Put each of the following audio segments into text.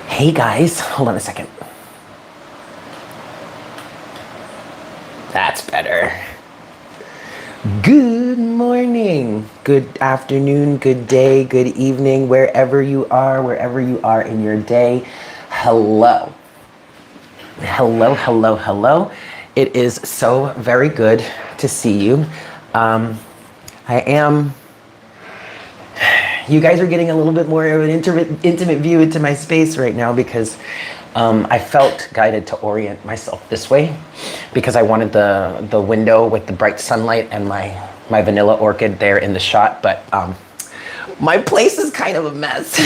Hey guys, hold on a second. That's better. Good morning, good afternoon, good day, good evening, wherever you are in your day. Hello. Hello. It is so very good to see you. You guys are getting a little bit more of an intimate view into my space right now because I felt guided to orient myself this way because I wanted the window with the bright sunlight and my vanilla orchid there in the shot, but my place is kind of a mess.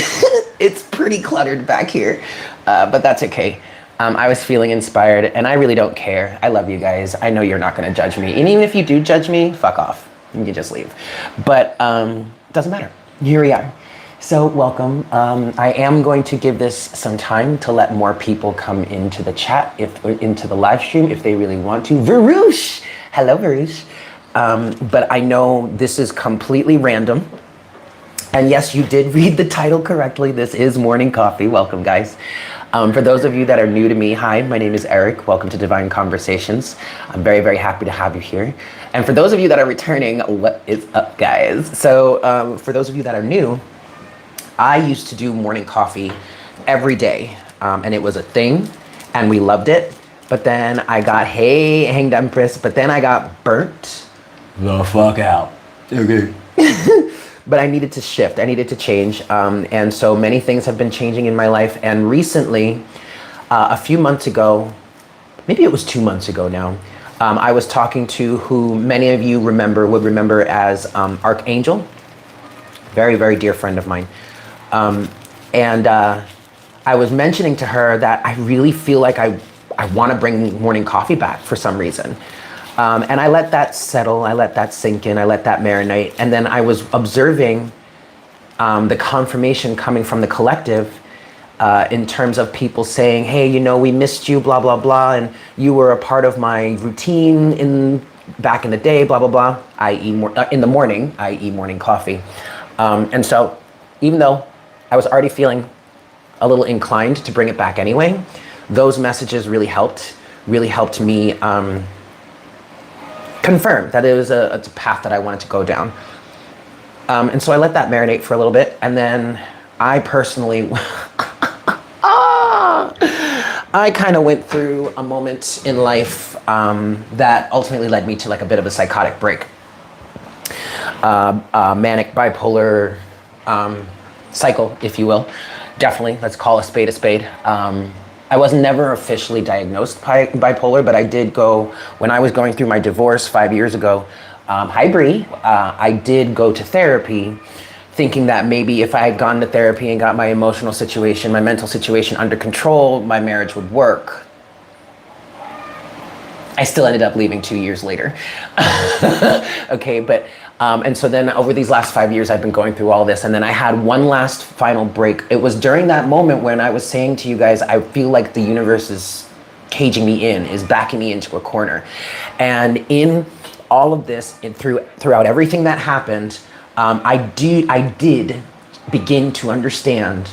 It's pretty cluttered back here, but that's okay. I was feeling inspired and I really don't care. I love you guys. I know you're not gonna judge me. And even if you do judge me, fuck off. You can just leave. But doesn't matter. Here we are. So welcome. I am going to give this some time to let more people come into the chat, into the live stream if they really want to. Varouche! Hello, Varouche. But I know this is completely random. And yes, you did read the title correctly. This is Morning Coffee. Welcome, guys. For those of you that are new to me, hi, my name is Eric. Welcome to Divine Conversations. I'm very, very happy to have you here. And for those of you that are returning, what is up, guys? So for those of you that are new, I used to do morning coffee every day. And it was a thing, and we loved it. But then I got, hey, hanged Empress, but then I got burnt the fuck out. Okay. But I needed to shift, I needed to change. And so many things have been changing in my life. And recently, a few months ago, maybe it was 2 months ago now, I was talking to who many of you would remember as Archangel, very, very dear friend of mine. And I was mentioning to her that I really feel like I want to bring morning coffee back for some reason. And I let that settle, I let that sink in, I let that marinate. And then I was observing the confirmation coming from the collective in terms of people saying, hey, you know, we missed you, blah, blah, blah. And you were a part of my routine back in the day, blah, blah, blah, i.e. in the morning, i.e. morning coffee. And so even though I was already feeling a little inclined to bring it back anyway, those messages really helped me confirm that it's a path that I wanted to go down. And so I let that marinate for a little bit. And then I personally, I kind of went through a moment in life that ultimately led me to like a bit of a psychotic break. Manic bipolar cycle, if you will. Definitely, let's call a spade a spade. I was never officially diagnosed bipolar, but I did go, when I was going through my divorce 5 years ago, hi Bree, I did go to therapy thinking that maybe if I had gone to therapy and got my emotional situation, my mental situation under control, my marriage would work. I still ended up leaving 2 years later. Okay, but, and so then over these last 5 years, I've been going through all this. And then I had one last final break. It was during that moment when I was saying to you guys, I feel like the universe is caging me in, is backing me into a corner. And in all of this, and throughout everything that happened, I did begin to understand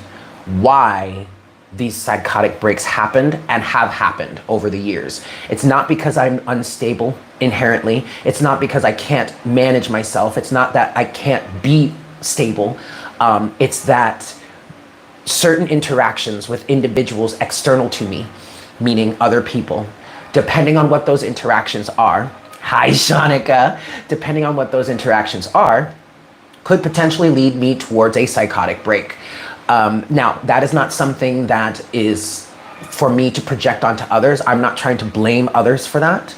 why these psychotic breaks happened and have happened over the years. It's not because I'm unstable inherently. It's not because I can't manage myself. It's not that I can't be stable. It's that certain interactions with individuals external to me, meaning other people, depending on what those interactions are, hi Shanika, depending on what those interactions are, could potentially lead me towards a psychotic break. Now, that is not something that is for me to project onto others. I'm not trying to blame others for that.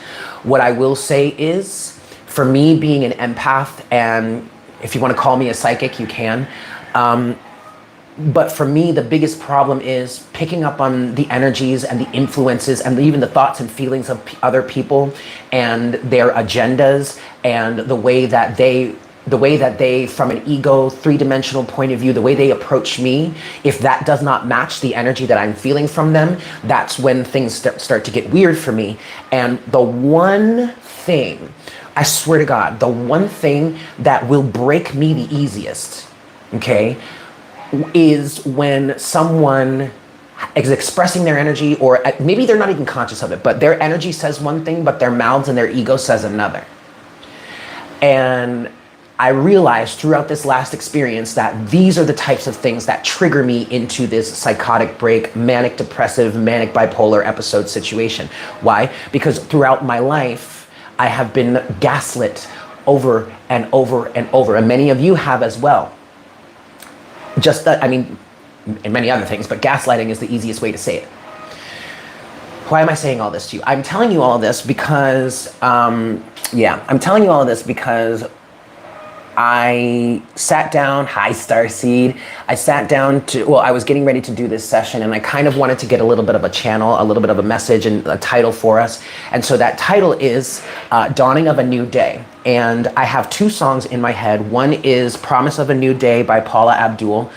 What I will say is, for me being an empath, and if you want to call me a psychic, you can. But for me, the biggest problem is picking up on the energies and the influences and even the thoughts and feelings of other people and their agendas and the way that they, from an ego, three-dimensional point of view, the way they approach me, if that does not match the energy that I'm feeling from them, that's when things start to get weird for me. And the one thing, I swear to God, the one thing that will break me the easiest, okay, is when someone is expressing their energy, or maybe they're not even conscious of it, but their energy says one thing, but their mouths and their ego says another. And I realized throughout this last experience that these are the types of things that trigger me into this psychotic break, manic depressive, manic bipolar episode situation. Why? Because throughout my life, I have been gaslit over and over and over, and many of you have as well. Just that, I mean, and many other things, but gaslighting is the easiest way to say it. Why am I saying all this to you? I'm telling you all of this because, I'm telling you all of this because I sat down, hi Starseed, I sat down I was getting ready to do this session, and I kind of wanted to get a little bit of a channel, a little bit of a message and a title for us. And so that title is Dawning of a New Day. And I have two songs in my head. One is Promise of a New Day by Paula Abdul.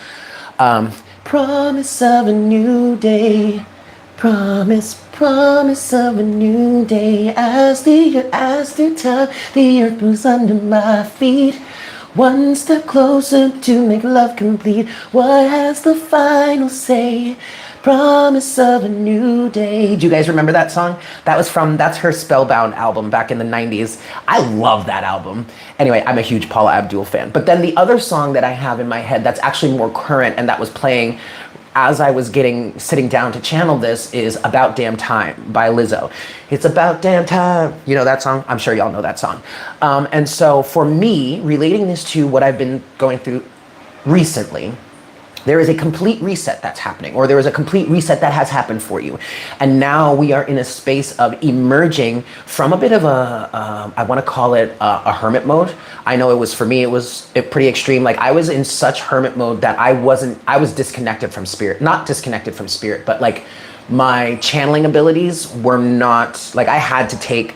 Promise of a new day, promise of a new day. As the time, the earth moves under my feet. One step closer to make love complete. What has the final say? Promise of a new day. Do you guys remember that song? That's her Spellbound album back in the 90s. I love that album. Anyway, I'm a huge Paula Abdul fan. But then the other song that I have in my head that's actually more current and that was playing as I was sitting down to channel this is About Damn Time by Lizzo. It's about damn time. You know that song? I'm sure y'all know that song. And so for me, relating this to what I've been going through recently, there is a complete reset that's happening, or there is a complete reset that has happened for you. And now we are in a space of emerging from a bit of I want to call it a hermit mode. I know for me, it was pretty extreme. Like I was in such hermit mode that I was disconnected from spirit, not disconnected from spirit, but like my channeling abilities were not, like I had to take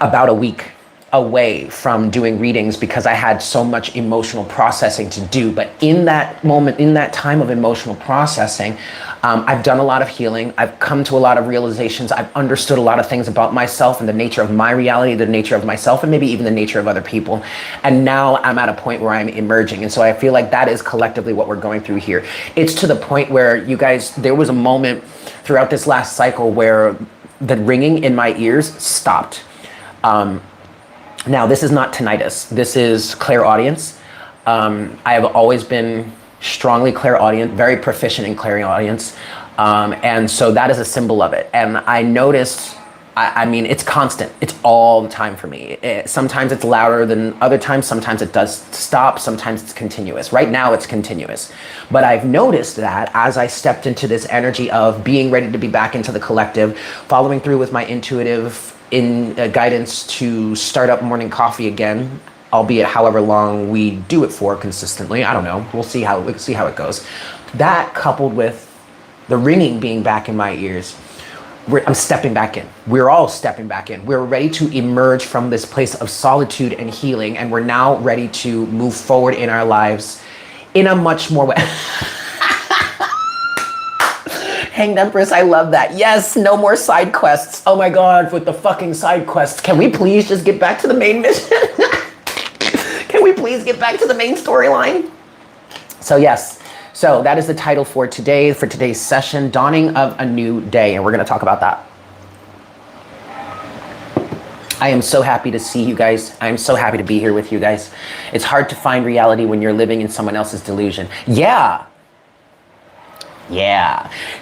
about a week away from doing readings because I had so much emotional processing to do. But in that moment, in that time of emotional processing, I've done a lot of healing. I've come to a lot of realizations. I've understood a lot of things about myself and the nature of my reality, the nature of myself, and maybe even the nature of other people. And now I'm at a point where I'm emerging. And so I feel like that is collectively what we're going through here. It's to the point where you guys, there was a moment throughout this last cycle where the ringing in my ears stopped. Now, this is not tinnitus. This is clairaudience. I have always been strongly clairaudient, very proficient in clairaudience. And so that is a symbol of it. And I noticed, I mean, it's constant. It's all the time for me. Sometimes it's louder than other times. Sometimes it does stop. Sometimes it's continuous. Right now, it's continuous. But I've noticed that as I stepped into this energy of being ready to be back into the collective, following through with my intuitive guidance to start up morning coffee again, albeit however long we do it for consistently. I don't know. We'll see how it goes. That coupled with the ringing being back in my ears, I'm stepping back in. We're all stepping back in. We're ready to emerge from this place of solitude and healing, and we're now ready to move forward in our lives in a much more way. Hanged Empress, I love that. Yes, no more side quests. Oh my God, with the fucking side quests. Can we please just get back to the main mission? Can we please get back to the main storyline? So yes, so that is the title for today's session, Dawning of a New Day, and we're gonna talk about that. I am so happy to see you guys. I'm so happy to be here with you guys. It's hard to find reality when you're living in someone else's delusion. Yeah.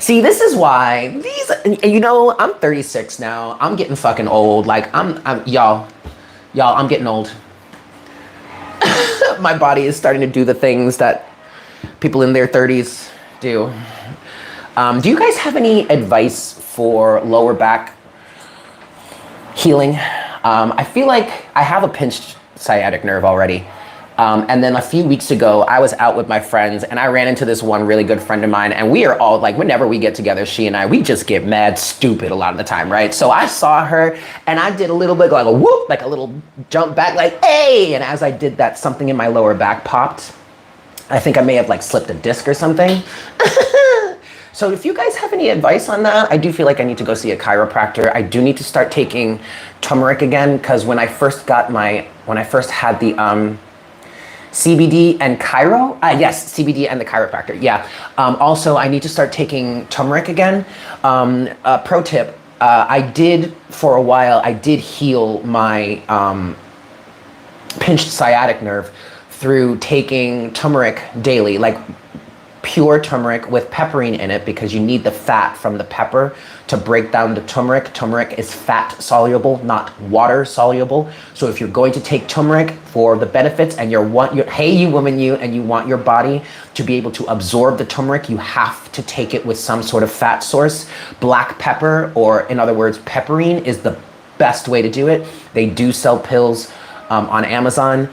See, this is why I'm 36 now. I'm getting fucking old. Like y'all, I'm getting old. My body is starting to do the things that people in their 30s do. Do you guys have any advice for lower back healing? I feel like I have a pinched sciatic nerve already. And then a few weeks ago, I was out with my friends and I ran into this one really good friend of mine, and we are all like, whenever we get together, she and I, we just get mad stupid a lot of the time, right? So I saw her and I did a little bit like a whoop, like a little jump back, like, hey! And as I did that, something in my lower back popped. I think I may have like slipped a disc or something. So if you guys have any advice on that, I do feel like I need to go see a chiropractor. I do need to start taking turmeric again, because when I first had the CBD and Chiro? Yes, CBD and the chiropractor, yeah. Also, I need to start taking turmeric again. Pro tip, I did, for a while, I did heal my pinched sciatic nerve through taking turmeric daily, like pure turmeric with pepperine in it, because you need the fat from the pepper to break down the turmeric. Turmeric is fat soluble, not water soluble. So if you're going to take turmeric for the benefits and hey, you woman, and you want your body to be able to absorb the turmeric, you have to take it with some sort of fat source. Black pepper, or in other words, pepperine, is the best way to do it. They do sell pills on Amazon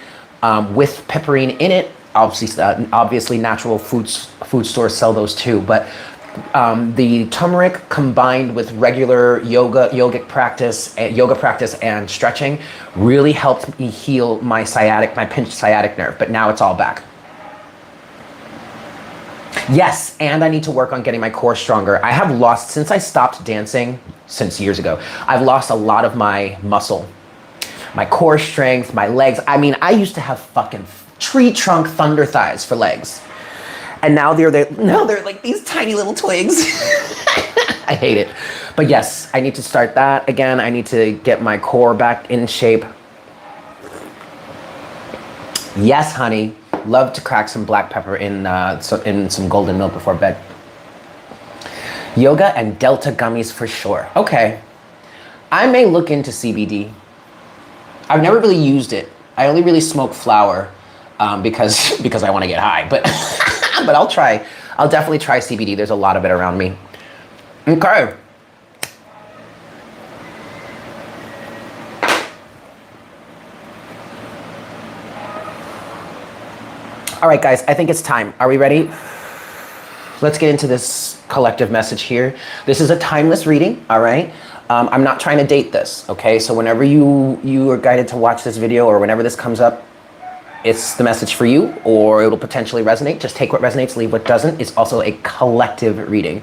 with pepperine in it. Obviously natural food stores sell those too, but the turmeric combined with regular yoga practice and stretching really helped me heal my pinched sciatic nerve, but now it's all back. Yes, and I need to work on getting my core stronger. I have lost, since I stopped dancing, since years ago, I've lost a lot of my muscle, my core strength, my legs. I mean, I used to have fucking tree trunk thunder thighs for legs. And now they're like these tiny little twigs. I hate it. But yes, I need to start that again. I need to get my core back in shape. Yes, honey. Love to crack some black pepper in some golden milk before bed. Yoga and Delta gummies for sure. Okay. I may look into CBD. I've never really used it. I only really smoke flower because I want to get high. But but I'll definitely try CBD. There's a lot of it around me. Okay. All right, guys, I think it's time. Are we ready? Let's get into this collective message here. This is a timeless reading, all right? I'm not trying to date this, okay? So whenever you are guided to watch this video, or whenever this comes up, it's the message for you, or it'll potentially resonate. Just take what resonates, leave what doesn't. It's also a collective reading.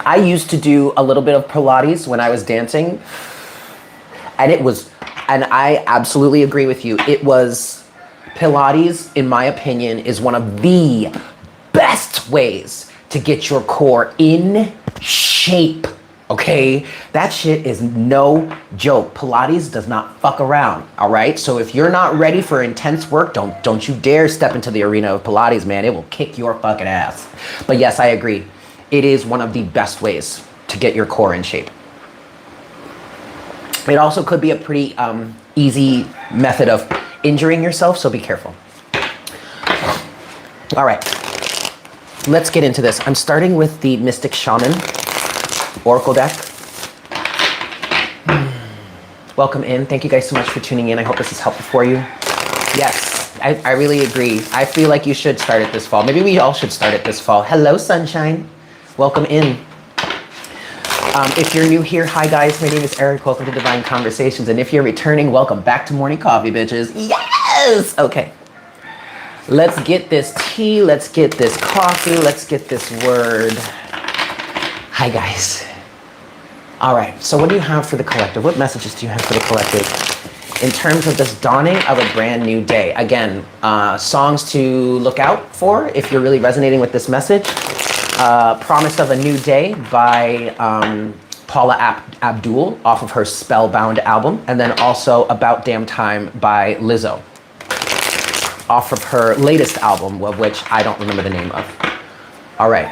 I used to do a little bit of Pilates when I was dancing, and I absolutely agree with you. Pilates, in my opinion, is one of the best ways to get your core in shape. Okay, that shit is no joke. Pilates does not fuck around, all right? So if you're not ready for intense work, don't you dare step into the arena of Pilates, man. It will kick your fucking ass. But yes, I agree. It is one of the best ways to get your core in shape. It also could be a pretty easy method of injuring yourself, so be careful. All right, let's get into this. I'm starting with the Mystic Shaman Oracle deck. Welcome in. Thank you guys so much for tuning in. I hope this is helpful for you. Yes, I really agree. I feel like you should start it this fall. Maybe we all should start it this fall. Hello, sunshine. Welcome in. If you're new here, hi guys, my name is Eric. Welcome to Divine Conversations. And if you're returning, welcome back to Morning Coffee, bitches. Yes! Okay. Let's get this tea. Let's get this coffee. Let's get this word. Hi guys. All right, so what do you have for the collective? What messages do you have for the collective in terms of this dawning of a brand new day? Again, songs to look out for if you're really resonating with this message. Promise of a New Day by Paula Abdul off of her Spellbound album. And then also About Damn Time by Lizzo off of her latest album, of which I don't remember the name of. All right,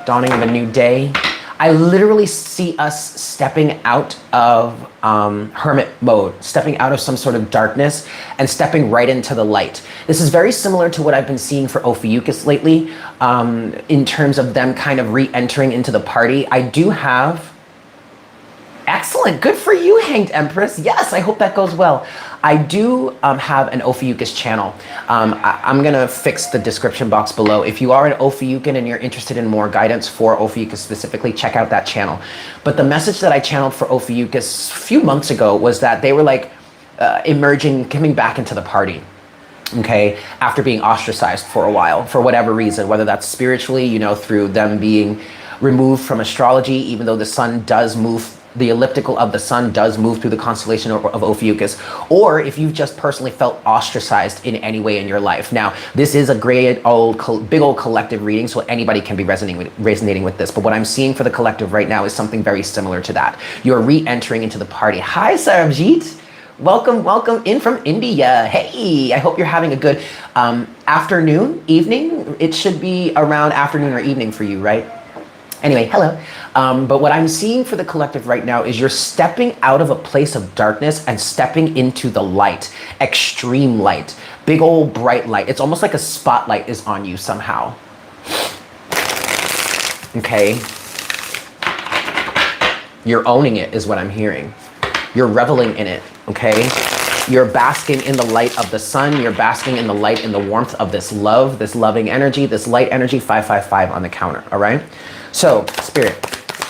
dawning of a new day. I literally see us stepping out of hermit mode, stepping out of some sort of darkness and stepping right into the light. This is very similar to what I've been seeing for Ophiuchus lately in terms of them kind of re-entering into the party. I do have, excellent, good for you, Hanged Empress. Yes, I hope that goes well. I do have an Ophiuchus channel. I'm gonna fix the description box below. If you are an Ophiuchian and you're interested in more guidance for Ophiuchus specifically, check out that channel. But the message that I channeled for Ophiuchus a few months ago was that they were like emerging, coming back into the party, okay, after being ostracized for a while, for whatever reason, whether that's spiritually, you know, through them being removed from astrology, even though the sun does move the elliptical of the sun does move through the constellation of Ophiuchus, or if you've just personally felt ostracized in any way in your life. Now, this is a big old collective reading, so anybody can be resonating with this. But what I'm seeing for the collective right now is something very similar to that. You're re-entering into the party. Hi, Sarabjit. Welcome, welcome in from India. Hey, I hope you're having a good afternoon, evening. It should be around afternoon or evening for you, right? Anyway, hello. But what I'm seeing for the collective right now is you're stepping out of a place of darkness and stepping into the light, extreme light, big old bright light. It's almost like a spotlight is on you somehow. Okay. You're owning it is what I'm hearing. You're reveling in it, okay? You're basking in the light of the sun. You're basking in the light, in the warmth of this love, this loving energy, this light energy, 555 on the counter, all right? So, Spirit,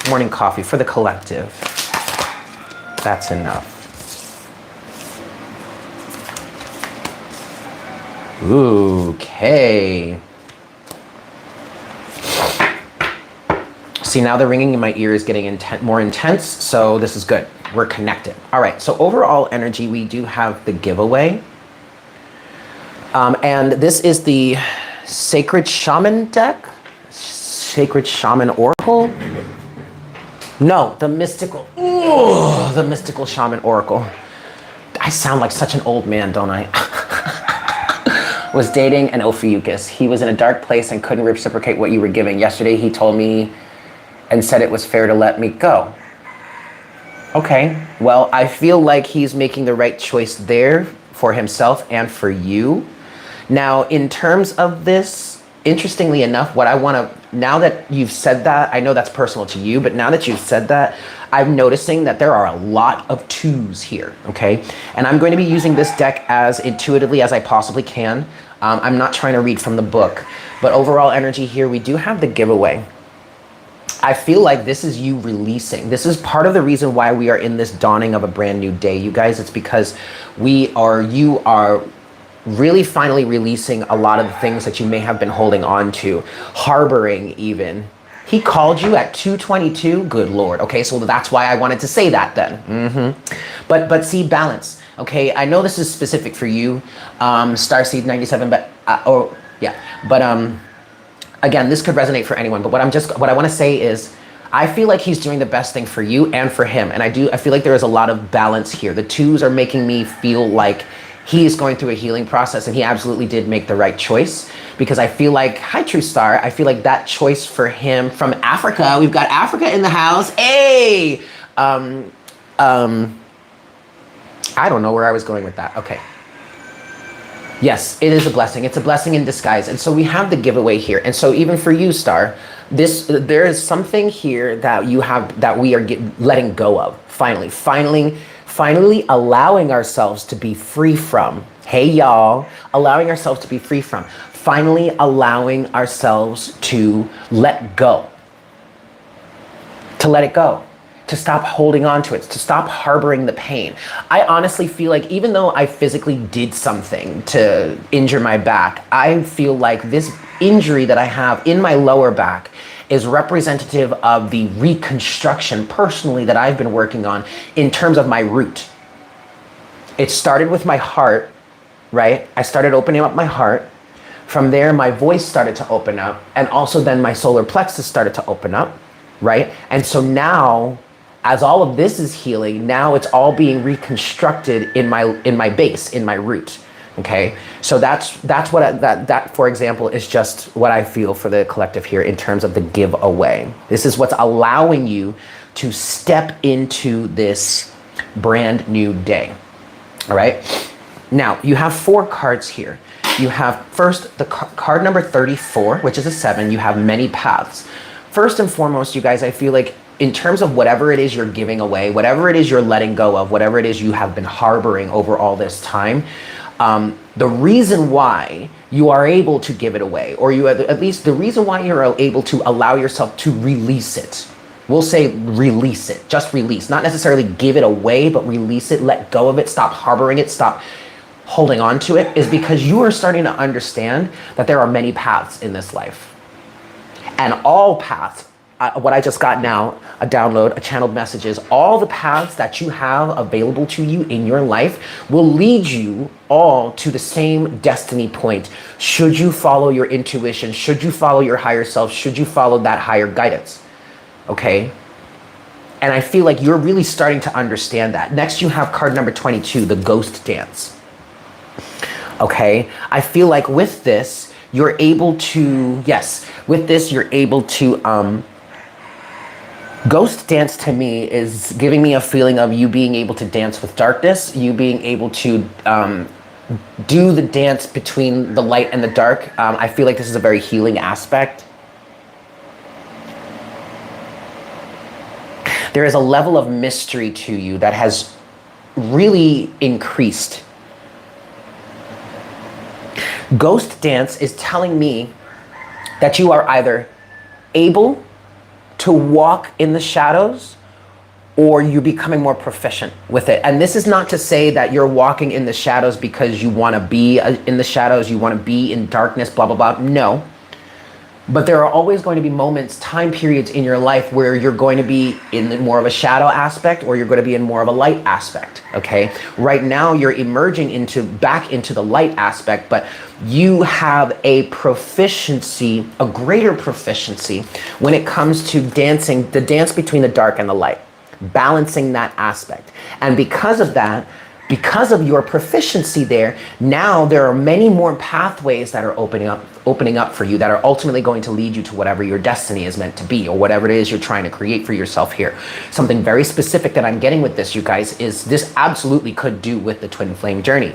morning coffee for the collective. That's enough. Okay. See, now the ringing in my ear is getting more intense, so this is good. We're connected. All right, so overall energy, we do have the giveaway. And this is the Sacred Shaman deck. Sacred Shaman Oracle? No, the mystical. Ooh, the mystical Shaman Oracle. I sound like such an old man, don't I? Was dating an Ophiuchus. He was in a dark place and couldn't reciprocate what you were giving. Yesterday, he told me and said it was fair to let me go. Okay, well, I feel like he's making the right choice there for himself and for you. Now, in terms of this, interestingly enough, what I want to, now that you've said that, I know that's personal to you, but now that you've said that, I'm noticing that there are a lot of twos here, okay? And I'm going to be using this deck as intuitively as I possibly can. I'm not trying to read from the book, but overall energy here, we do have the giveaway. I feel like this is you releasing. This is part of the reason why we are in this dawning of a brand new day, you guys. It's because you are really finally releasing a lot of the things that you may have been holding on to, harboring even. He called you at 2:22. Good Lord. Okay, so that's why I wanted to say that then. But see, balance. Okay, I know this is specific for you, Starseed 97, but again, this could resonate for anyone. But what I want to say is, I feel like he's doing the best thing for you and for him, and I feel like there is a lot of balance here. The twos are making me feel like he is going through a healing process, and he absolutely did make the right choice, because I feel like, hi True Star, I feel like that choice for him from Africa, we've got Africa in the house. Hey, I don't know where I was going with that. Okay. Yes, it is a blessing. It's a blessing in disguise. And so we have the giveaway here. And so even for you, Star, there is something here that you have, that we are letting go of. Finally allowing ourselves to be free from. Hey, y'all, allowing ourselves to be free from. Finally allowing ourselves to let go. To let it go. To stop holding on to it, to stop harboring the pain. I honestly feel like even though I physically did something to injure my back, I feel like this injury that I have in my lower back is representative of the reconstruction personally that I've been working on in terms of my root. It started with my heart, right? I started opening up my heart. From there, my voice started to open up, and also then my solar plexus started to open up, right? And so now, as all of this is healing, now it's all being reconstructed in my base, in my root. Okay, so that's what that for example is just what I feel for the collective here in terms of the giveaway. This is what's allowing you to step into this brand new day. All right. Now you have 4 cards here. You have first the card number 34, which is a 7. You have many paths. First and foremost, you guys, I feel like in terms of whatever it is you're giving away, whatever it is you're letting go of, whatever it is you have been harboring over all this time, the reason why you are able to give it away, or at least the reason why you're able to allow yourself to release it, we'll say release it, just release, not necessarily give it away, but release it, let go of it, stop harboring it, stop holding on to it, is because you are starting to understand that there are many paths in this life. And all paths what I just got now, a download, a channeled messages, all the paths that you have available to you in your life will lead you all to the same destiny point. Should you follow your intuition, should you follow your higher self, should you follow that higher guidance, okay? And I feel like you're really starting to understand that. Next, you have card number 22, the ghost dance. Okay, I feel like with this, you're able to, ghost dance to me is giving me a feeling of you being able to dance with darkness, you being able to do the dance between the light and the dark. I feel like this is a very healing aspect. There is a level of mystery to you that has really increased. Ghost dance is telling me that you are either able to walk in the shadows or you're becoming more proficient with it. And this is not to say that you're walking in the shadows because you want to be in the shadows, you want to be in darkness, blah, blah, blah. No. But there are always going to be moments, time periods in your life where you're going to be in more of a shadow aspect or you're going to be in more of a light aspect, okay? Right now you're emerging back into the light aspect, but you have a proficiency, a greater proficiency when it comes to dancing, the dance between the dark and the light, balancing that aspect. And because of that, because of your proficiency there, now there are many more pathways that are opening up for you that are ultimately going to lead you to whatever your destiny is meant to be or whatever it is you're trying to create for yourself here. Something very specific that I'm getting with this, you guys, is this absolutely could do with the twin flame journey.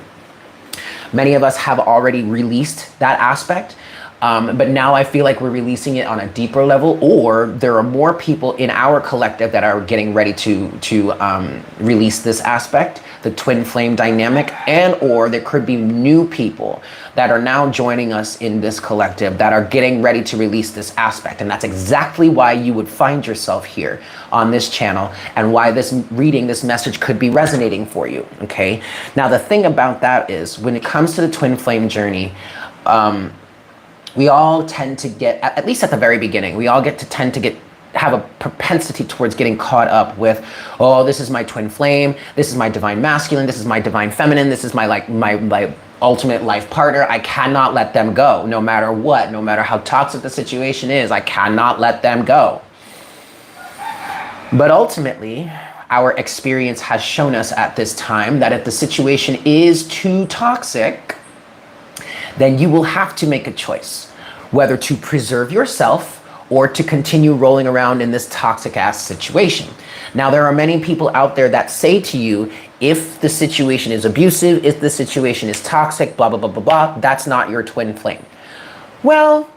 Many of us have already released that aspect. But now I feel like we're releasing it on a deeper level, or there are more people in our collective that are getting ready to release this aspect, the twin flame dynamic, and or there could be new people that are now joining us in this collective that are getting ready to release this aspect. And that's exactly why you would find yourself here on this channel and why this reading, this message could be resonating for you, okay? Now, the thing about that is when it comes to the twin flame journey, we all tend to get, at least at the very beginning, we all tend to have a propensity towards getting caught up with, oh, this is my twin flame, this is my divine masculine, this is my divine feminine, this is my ultimate life partner. I cannot let them go, no matter what, no matter how toxic the situation is, I cannot let them go. But ultimately, our experience has shown us at this time that if the situation is too toxic, then you will have to make a choice, whether to preserve yourself or to continue rolling around in this toxic ass situation. Now, there are many people out there that say to you, if the situation is abusive, if the situation is toxic, blah, blah, blah, blah, blah, that's not your twin flame. Well,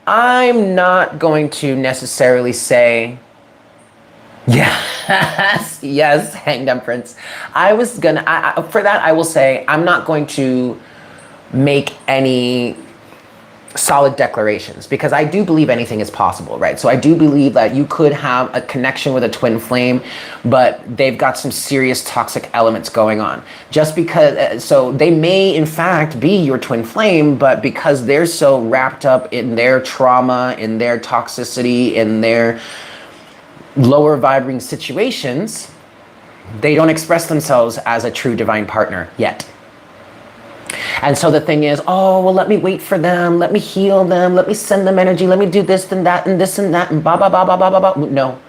I'm not going to necessarily say, yes, hanged Empress. For that, I will say, I'm not going to make any solid declarations because I do believe anything is possible, right? So I do believe that you could have a connection with a twin flame, but they've got some serious toxic elements going on. Just because, so they may in fact be your twin flame, but because they're so wrapped up in their trauma, in their toxicity, in their lower vibrating situations, they don't express themselves as a true divine partner yet. And so the thing is, oh, well, let me wait for them. Let me heal them. Let me send them energy. Let me do this and that and this and that and blah, blah, blah, blah, blah, blah, blah. No.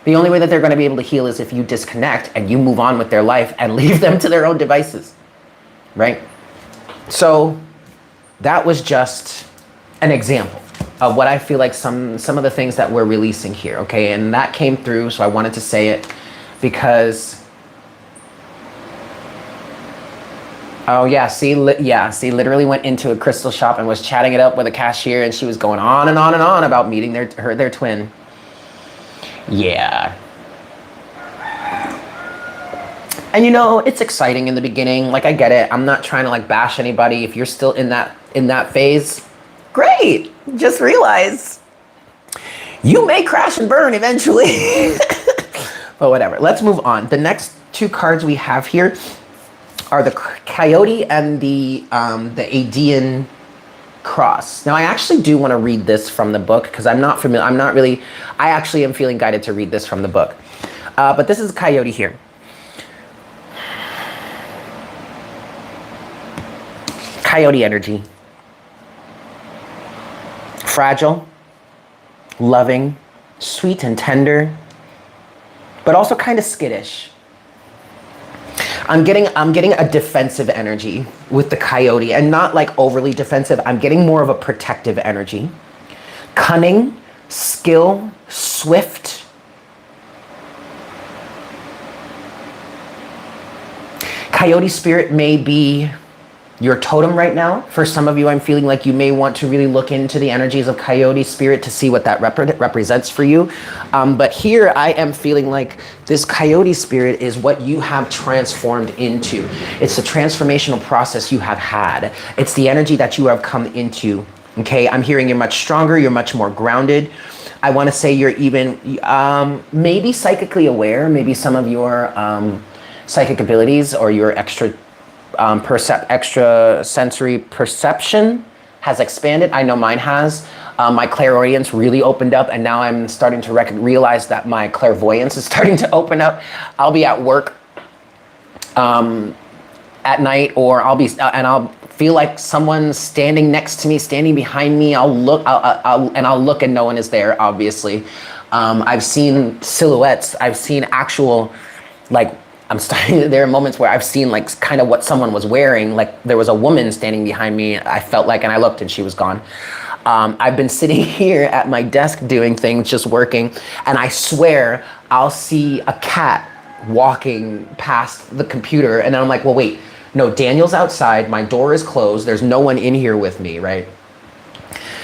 The only way that they're going to be able to heal is if you disconnect and you move on with their life and leave them to their own devices, right? So that was just an example of what I feel like some of the things that we're releasing here, okay? And that came through, so I wanted to say it because... Oh yeah, see, literally went into a crystal shop and was chatting it up with a cashier, and she was going on and on and on about meeting their twin. Yeah. And you know, it's exciting in the beginning. Like, I get it. I'm not trying to like bash anybody. If you're still in that phase, great. Just realize you may crash and burn eventually. But whatever. Let's move on. The next two cards we have here are the Coyote and the Andean cross. Now I actually do want to read this from the book because I'm not familiar. I actually am feeling guided to read this from the book. But this is Coyote here. Coyote energy. Fragile, loving, sweet and tender, but also kind of skittish. I'm getting a defensive energy with the Coyote, and not like overly defensive. I'm getting more of a protective energy. Cunning, skill, swift. Coyote spirit may be your totem right now. For some of you, I'm feeling like you may want to really look into the energies of Coyote spirit to see what that represents for you. But here I am feeling like this Coyote spirit is what you have transformed into. It's the transformational process you have had. It's the energy that you have come into. Okay, I'm hearing you're much stronger, you're much more grounded. I want to say you're even maybe psychically aware. Maybe some of your psychic abilities or your extra sensory perception has expanded. I know mine has. My clairaudience really opened up, and now I'm starting to realize that my clairvoyance is starting to open up. I'll be at work at night, or I'll feel like someone's standing next to me, standing behind me. I'll look and no one is there, obviously. I've seen silhouettes. I've seen actual, like, there are moments where I've seen like kind of what someone was wearing. Like there was a woman standing behind me. I felt like, and I looked and she was gone. I've been sitting here at my desk doing things, just working. And I swear I'll see a cat walking past the computer. And then I'm like, well, wait, no, Daniel's outside. My door is closed. There's no one in here with me, right?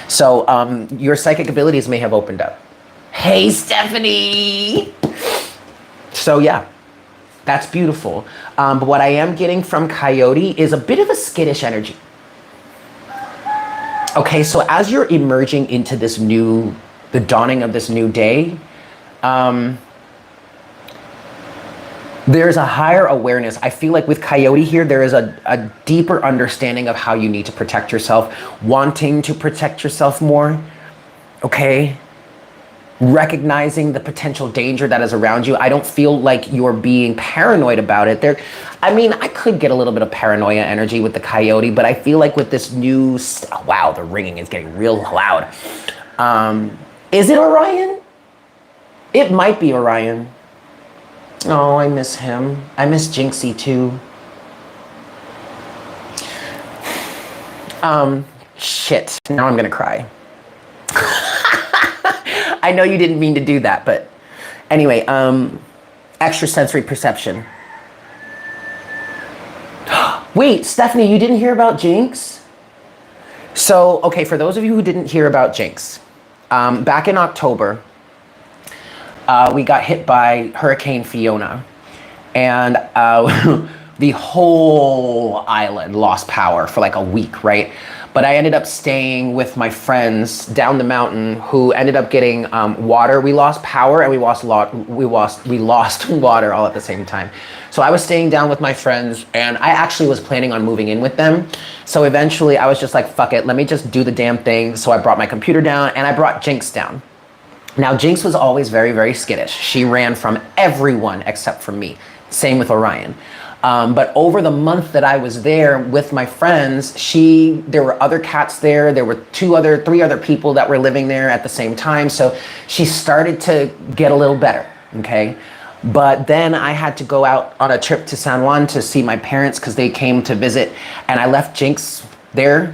So your psychic abilities may have opened up. Hey, Stephanie. So yeah. That's beautiful. But what I am getting from Coyote is a bit of a skittish energy. Okay, so as you're emerging into the dawning of this new day, there's a higher awareness. I feel like with Coyote here, there is a deeper understanding of how you need to protect yourself, wanting to protect yourself more, okay? Recognizing the potential danger that is around you. I don't feel like you're being paranoid about it. I could get a little bit of paranoia energy with the Coyote, but I feel like with this new, wow, the ringing is getting real loud. Is it Orion? It might be Orion. Oh, I miss him. I miss Jinxie too. Shit, now I'm gonna cry. I know you didn't mean to do that, but anyway, extrasensory perception. Wait, Stephanie, you didn't hear about Jinx? So, okay, for those of you who didn't hear about Jinx, back in October, we got hit by Hurricane Fiona, and the whole island lost power for like a week, right? But I ended up staying with my friends down the mountain who ended up getting water. We lost power and we lost water all at the same time. So I was staying down with my friends, and I actually was planning on moving in with them. So eventually I was just like, fuck it, let me just do the damn thing. So I brought my computer down and I brought Jinx down. Now Jinx was always very, very skittish. She ran from everyone except for me. Same with Orion. But over the month that I was there with my friends, there were other cats there. There were three other people that were living there at the same time. So she started to get a little better, okay? But then I had to go out on a trip to San Juan to see my parents because they came to visit, and I left Jinx there.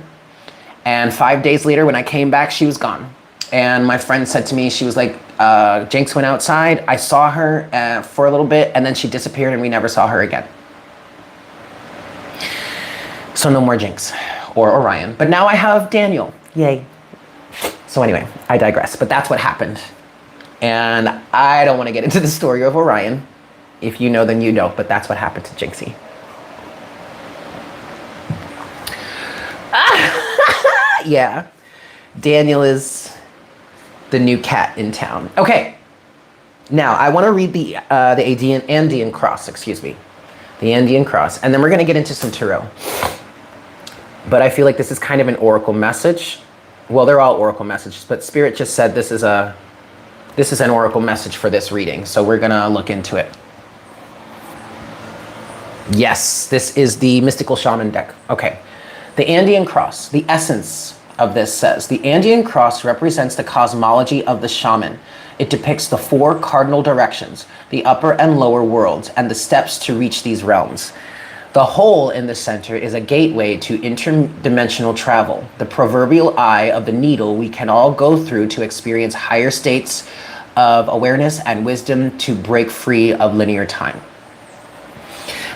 And 5 days later, when I came back, she was gone. And my friend said to me, she was like, Jinx went outside. I saw her for a little bit, and then she disappeared and we never saw her again. So no more Jinx or Orion. But now I have Daniel. Yay. So anyway, I digress. But that's what happened. And I don't want to get into the story of Orion. If you know, then you know. But that's what happened to Jinxie. Yeah. Daniel is the new cat in town. Okay. Now, I want to read the Andean cross, excuse me. The Andean cross. And then we're going to get into some tarot. But I feel like this is kind of an oracle message. Well, they're all oracle messages, but Spirit just said this is an oracle message for this reading. So we're gonna look into it. Yes, this is the Mystical Shaman deck. Okay. The Andean cross, the essence of this says, the Andean cross represents the cosmology of the shaman. It depicts the 4 cardinal directions, the upper and lower worlds, and the steps to reach these realms. The hole in the center is a gateway to interdimensional travel, the proverbial eye of the needle we can all go through to experience higher states of awareness and wisdom to break free of linear time.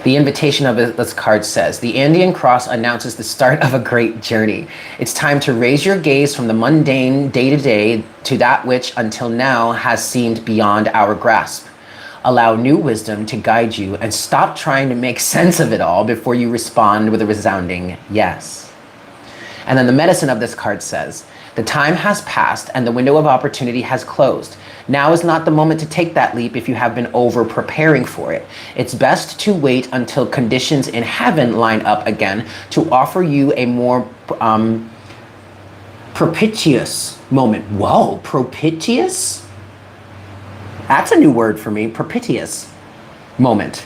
The invitation of this card says, the Andean cross announces the start of a great journey. It's time to raise your gaze from the mundane day-to-day to that which until now has seemed beyond our grasp. Allow new wisdom to guide you and stop trying to make sense of it all before you respond with a resounding yes. And then the medicine of this card says, the time has passed and the window of opportunity has closed. Now is not the moment to take that leap if you have been over preparing for it. It's best to wait until conditions in heaven line up again to offer you a more propitious moment. Whoa, propitious? That's a new word for me, propitious moment.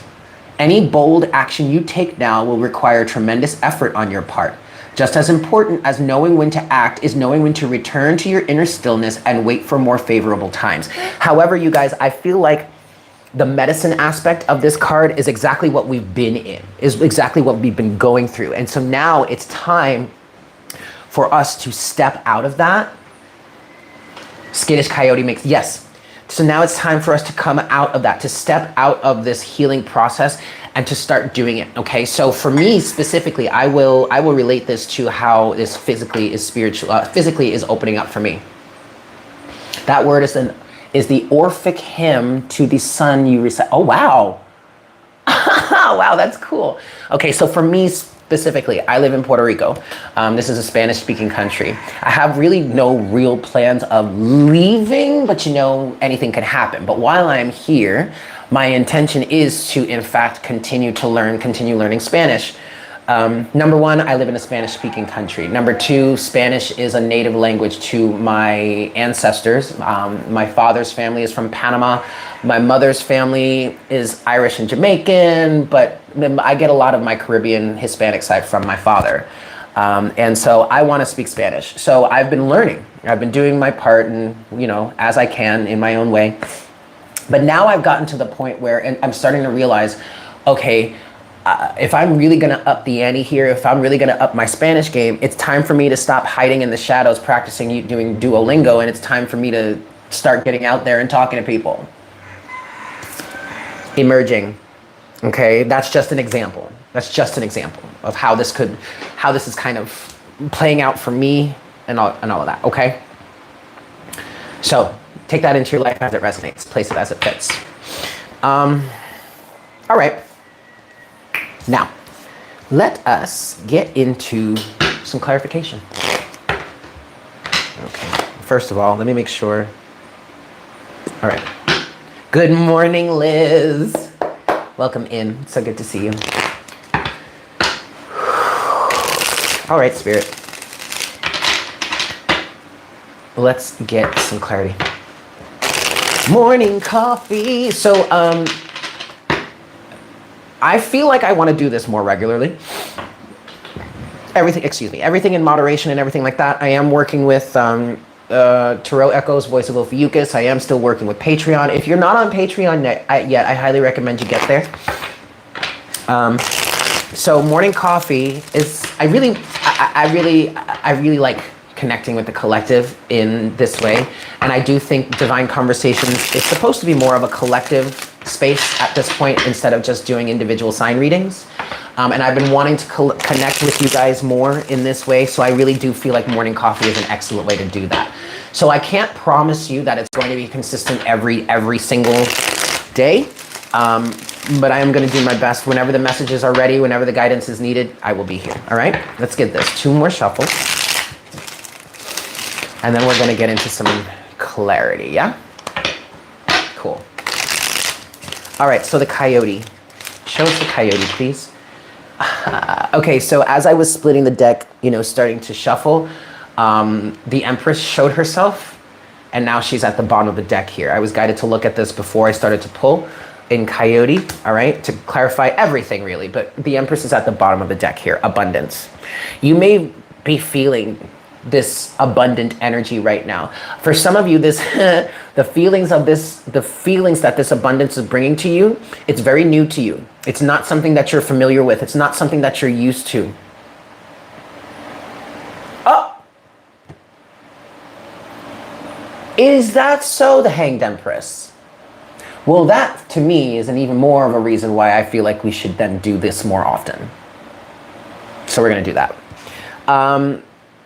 Any bold action you take now will require tremendous effort on your part. Just as important as knowing when to act is knowing when to return to your inner stillness and wait for more favorable times. However, you guys, I feel like the medicine aspect of this card is exactly what we've been in, is exactly what we've been going through. And so now it's time for us to step out of that. Skittish Coyote makes, yes. So now it's time for us to come out of that, to step out of this healing process and to start doing it, okay? So for me specifically, I will relate this to how this physically is opening up for me. That word is the Orphic hymn to the sun you recite. Oh, wow. Wow, that's cool. Okay, so for me specifically, I live in Puerto Rico. This is a Spanish-speaking country. I have really no real plans of leaving, but you know, anything can happen. But while I'm here, my intention is to, in fact, continue learning Spanish. Number one, I live in a Spanish-speaking country. Number two, Spanish is a native language to my ancestors. My father's family is from Panama. My mother's family is Irish and Jamaican, but I get a lot of my Caribbean Hispanic side from my father. And so I want to speak Spanish. So I've been learning. I've been doing my part, and you know, as I can in my own way. But now I've gotten to the point where, and I'm starting to realize, okay, if I'm really gonna up the ante here, if I'm really gonna up my Spanish game, it's time for me to stop hiding in the shadows, practicing doing Duolingo, and it's time for me to start getting out there and talking to people. Emerging, okay? That's just an example. That's just an example of how this is kind of playing out for me and all of that, okay? So, take that into your life as it resonates. Place it as it fits. All right. Now, let us get into some clarification. Okay. First of all, let me make sure. All right. Good morning, Liz. Welcome in. So good to see you. All right, Spirit. Let's get some clarity. Morning coffee. So, I feel like I want to do this more regularly. Everything in moderation and everything like that. I am working with Tarot Echoes, Voice of Ophiuchus. I am still working with Patreon. If you're not on Patreon yet, I highly recommend you get there. So morning coffee is, I really like connecting with the collective in this way. And I do think Divine Conversations is supposed to be more of a collective space at this point instead of just doing individual sign readings. And I've been wanting to connect with you guys more in this way. So I really do feel like morning coffee is an excellent way to do that. So I can't promise you that it's going to be consistent every single day. But I am going to do my best. Whenever the messages are ready, whenever the guidance is needed, I will be here. All right, let's get this. 2 more shuffles. And then we're going to get into some clarity, yeah? Cool. All right, so the coyote. Show us the coyote, please. Okay, so as I was splitting the deck, starting to shuffle, the Empress showed herself, and now she's at the bottom of the deck here. I was guided to look at this before I started to pull in Coyote, all right, to clarify everything really, but the Empress is at the bottom of the deck here, abundance. You may be feeling this abundant energy right now. For some of you, this the feelings that this abundance is bringing to you, it's very new to you. It's not something that you're familiar with. It's not something that you're used to. Oh, is that so, the Hanged Empress? Well, that to me is an even more of a reason why I feel like we should then do this more often. So we're gonna do that.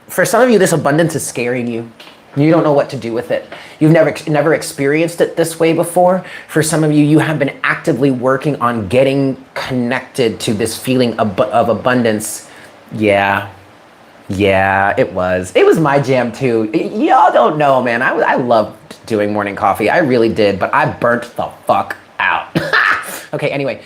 For some of you, this abundance is scaring you. You don't know what to do with it. You've never experienced it this way before. For some of you, you have been actively working on getting connected to this feeling of abundance. Yeah, it was my jam too. Y'all don't know, man. I loved doing morning coffee. I really did, but I burnt the fuck out. Okay, anyway,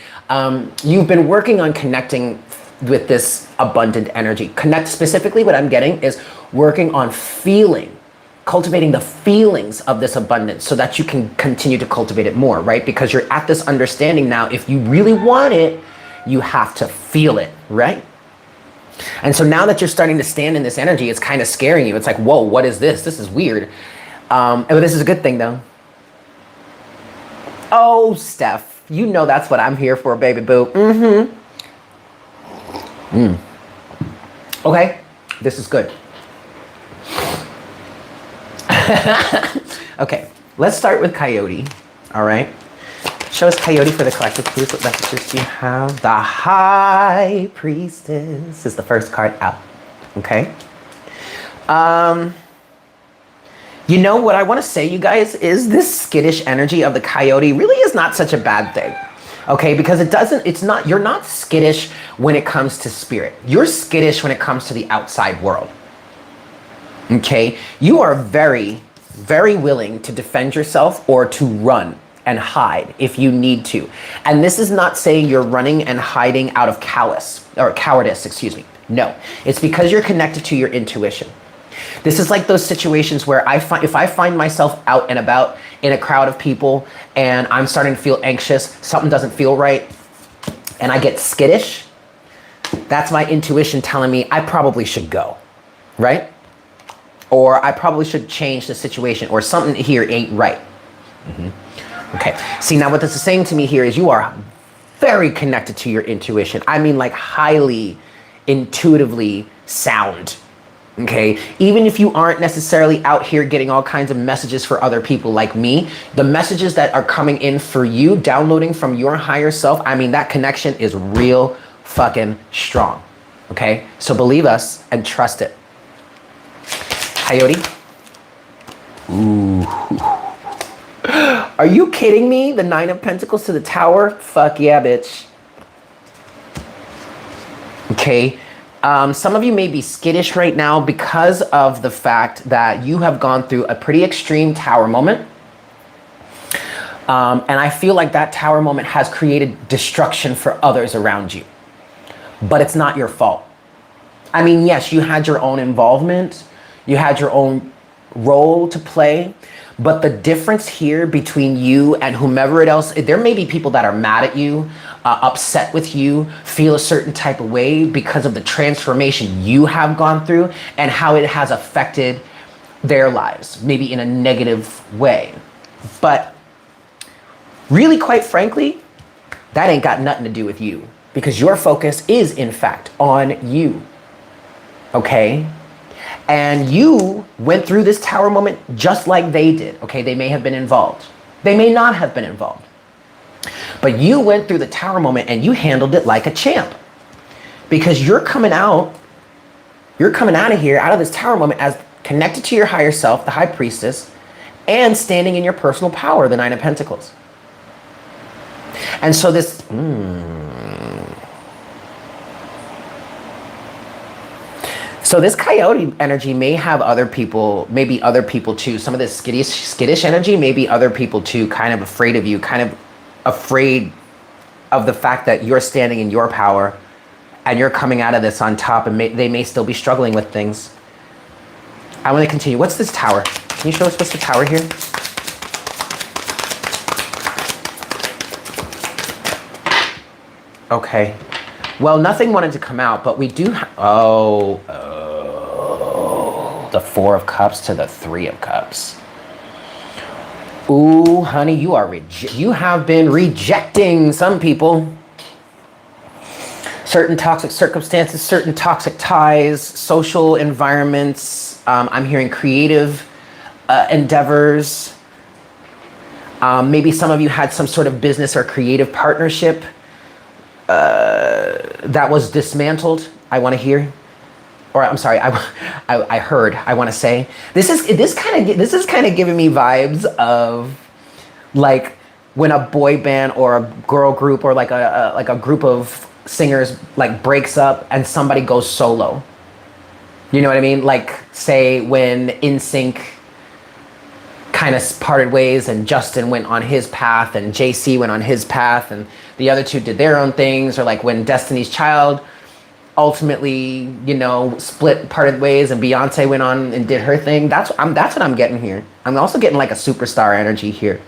you've been working on connecting with this abundant energy. Specifically what I'm getting is working on cultivating the feelings of this abundance so that you can continue to cultivate it more, right? Because you're at this understanding now, if you really want it, you have to feel it, right? And so now that you're starting to stand in this energy, it's kind of scaring you. It's like, whoa, what is this? This is weird. But this is a good thing though. Oh, Steph, you know that's what I'm here for, baby boo. Okay, this is good. Okay, let's start with Coyote, all right? Show us Coyote for the collective, please. What messages do you have? The High Priestess is the first card out, okay? You know what I want to say, you guys, is this skittish energy of the Coyote really is not such a bad thing. Okay, because you're not skittish when it comes to spirit. You're skittish when it comes to the outside world. Okay, you are very, very willing to defend yourself or to run and hide if you need to. And this is not saying you're running and hiding out of cowardice, excuse me. No, it's because you're connected to your intuition. This is like those situations where if I find myself out and about in a crowd of people and I'm starting to feel anxious, something doesn't feel right, and I get skittish, that's my intuition telling me I probably should go, right? Or I probably should change the situation, or something here ain't right. Okay, see, now what this is saying to me here is you are very connected to your intuition. I mean, like highly intuitively sound. Okay, even if you aren't necessarily out here getting all kinds of messages for other people like me, the messages that are coming in for you, downloading from your higher self, I mean, that connection is real fucking strong. Okay, so believe us and trust it. Coyote. Ooh. Are you kidding me? The Nine of Pentacles to the Tower? Fuck yeah, bitch. Okay. Some of you may be skittish right now because of the fact that you have gone through a pretty extreme tower moment. And I feel like that tower moment has created destruction for others around you. But it's not your fault. I mean, yes, you had your own involvement. You had your own role to play. But the difference here between you and whomever else, there may be people that are mad at you, upset with you, feel a certain type of way because of the transformation you have gone through and how it has affected their lives, maybe in a negative way. But really, quite frankly, that ain't got nothing to do with you because your focus is, in fact, on you. Okay? And you went through this tower moment just like they did. Okay, they may have been involved. They may not have been involved. But you went through the tower moment and you handled it like a champ. Because you're coming out of here, out of this tower moment as connected to your higher self, the High Priestess, and standing in your personal power, the Nine of Pentacles. And so this, So this Coyote energy may have other people, maybe other people too. Some of this skittish energy may be other people too, kind of afraid of you, kind of afraid of the fact that you're standing in your power and you're coming out of this on top, and they may still be struggling with things. I want to continue. What's this tower? Can you show us what's the tower here? Okay. Well, nothing wanted to come out, but we do. The Four of Cups to the Three of Cups. Ooh, honey, you have been rejecting some people. Certain toxic circumstances, certain toxic ties, social environments. I'm hearing creative endeavors. Maybe some of you had some sort of business or creative partnership that was dismantled. I want to hear, or I'm sorry, I heard. I want to say this is kind of giving me vibes of like when a boy band or a girl group or like a group of singers like breaks up and somebody goes solo. You know what I mean? Like say when NSYNC kind of parted ways and Justin went on his path and JC went on his path and the other two did their own things, or like when Destiny's Child ultimately, you know, parted ways and Beyonce went on and did her thing. That's what I'm getting here. I'm also getting like a superstar energy here.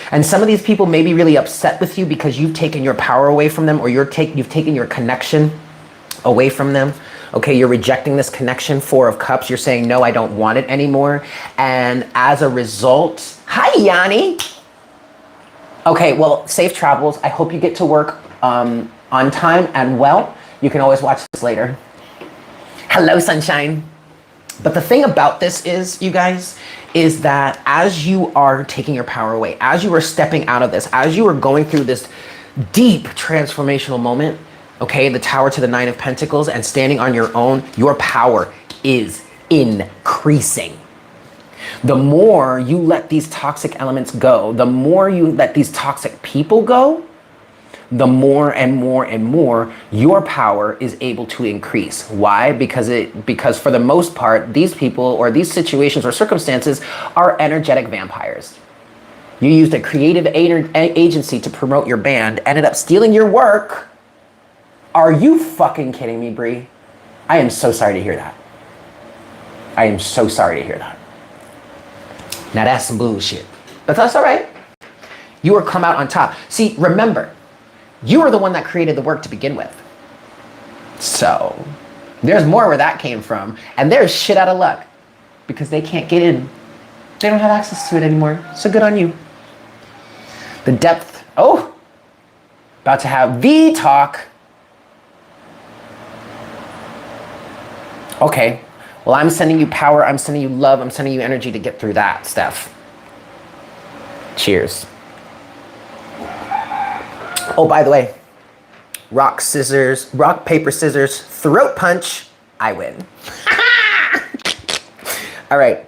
And some of these people may be really upset with you because you've taken your power away from them, or you've taken your connection away from them. Okay, you're rejecting this connection, Four of Cups. You're saying, no, I don't want it anymore. And as a result, hi, Yanni. Okay, well, safe travels. I hope you get to work on time and well. You can always watch this later. Hello, sunshine. But the thing about this is, you guys, is that as you are taking your power away, as you are stepping out of this, as you are going through this deep transformational moment, okay, the Tower to the Nine of Pentacles and standing on your own, your power is increasing. The more you let these toxic elements go, the more you let these toxic people go, the more and more and more your power is able to increase. Why? Because for the most part, these people or these situations or circumstances are energetic vampires. You used a creative agency to promote your band, ended up stealing your work. Are you fucking kidding me, Bree? I am so sorry to hear that. I am so sorry to hear that. Now that's some bullshit, but that's all right. You will come out on top. See, remember, you are the one that created the work to begin with. So there's more where that came from, and there's shit out of luck because they can't get in. They don't have access to it anymore. So good on you. The depth, about to have the talk. Okay, well, I'm sending you power, I'm sending you love, I'm sending you energy to get through that, Steph. Cheers. Oh, by the way, rock, paper, scissors, throat punch, I win. All right.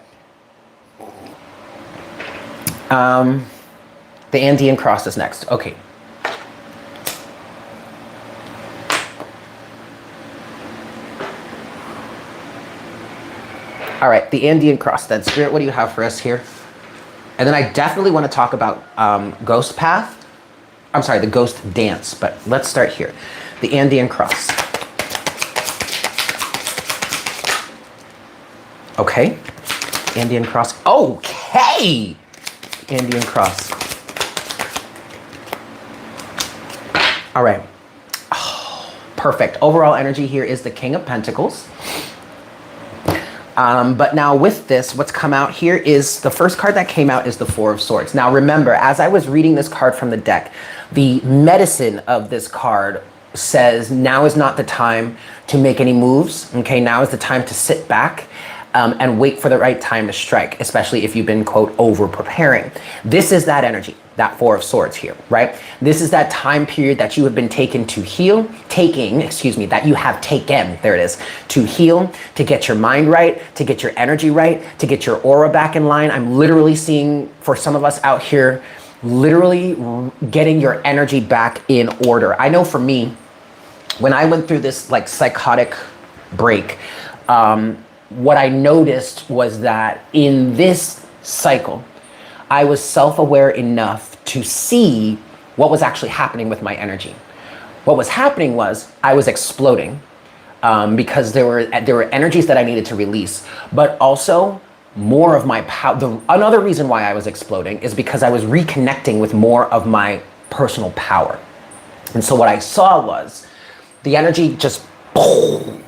The Andean cross is next. Okay. All right, the Andean cross then. Spirit, what do you have for us here? And then I definitely want to talk about Ghost Path. I'm sorry, the Ghost Dance, but let's start here. The Andean cross. Okay, Andean cross. Okay, Andean cross. All right, perfect. Overall energy here is the King of Pentacles. But now with this, what's come out here is the first card that came out is the Four of Swords. Now remember, as I was reading this card from the deck, the medicine of this card says now is not the time to make any moves. Okay, now is the time to sit back and wait for the right time to strike, especially if you've been, quote, over preparing. This is that energy, that Four of Swords here, right? This is that time period that you have been taken to heal, that you have taken, there it is, to heal, to get your mind right, to get your energy right, to get your aura back in line. I'm literally seeing, for some of us out here, literally getting your energy back in order. I know for me, when I went through this like psychotic break, what I noticed was that in this cycle, I was self-aware enough to see what was actually happening with my energy. What was happening was I was exploding because there were energies that I needed to release, but also more of my power. Another reason why I was exploding is because I was reconnecting with more of my personal power. And so what I saw was the energy just